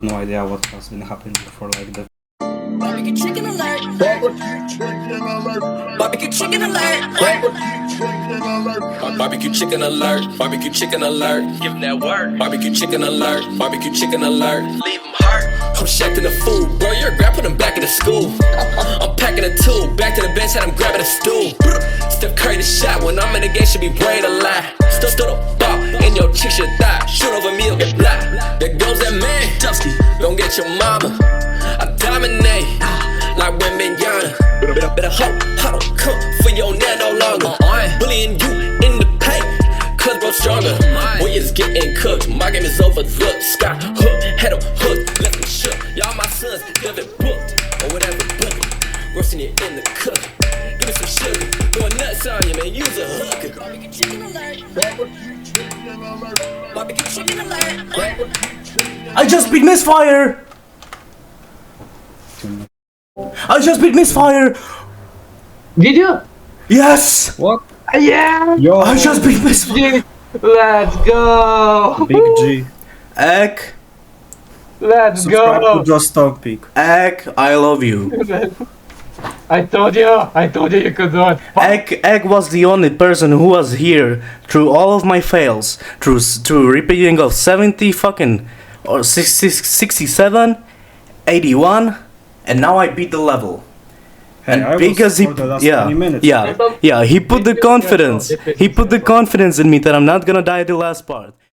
No idea what has been happening for like the Barbecue chicken alert. Barbecue chicken alert. Barbecue chicken alert. Barbecue chicken alert. Barbecue chicken alert, barbecue chicken alert. Give them that word. Barbecue chicken alert, barbecue chicken alert. Leave them hurt. I'm shacking the food, bro. You're a grab, put him back in the school. I'm packing a tool, back to the bench, had him grabbing a stool. Steph Curry the shot when I'm in the game, should be brain a lie. Still the ball, and your chick should die. Shoot over me, get blocked. There goes that man, Dusty. Don't get your mama. I dominate, like women young. Better huddle, come for your now no longer. Bullying you in the paint, cause bro stronger. Warriors getting cooked, my game is over. Look, Sky hook, head up hook, left me shook. Y'all my sons, David booked, or whatever book. Roasting you in the cook, give me some sugar. Going nuts on you, man, use a hooker. Barbecue chicken alert. Barbecue chicken alert. Barbecue chicken alert. I just beat MISFIRE! I just beat MISFIRE! Did you? Yes! What? Yeah! Yo, I just beat MISFIRE! Let's go! Big G. Egg, Let's Subscribe go! to JustTomPig. Egg, I love you. I told you you could do it. Egg was the only person who was here through all of my fails, through repeating of 70 fucking or 60, 67, 81, and now I beat the level. Hey, I And was because he, for the last yeah, 20 minutes. yeah, he put the confidence in me that I'm not gonna die at the last part.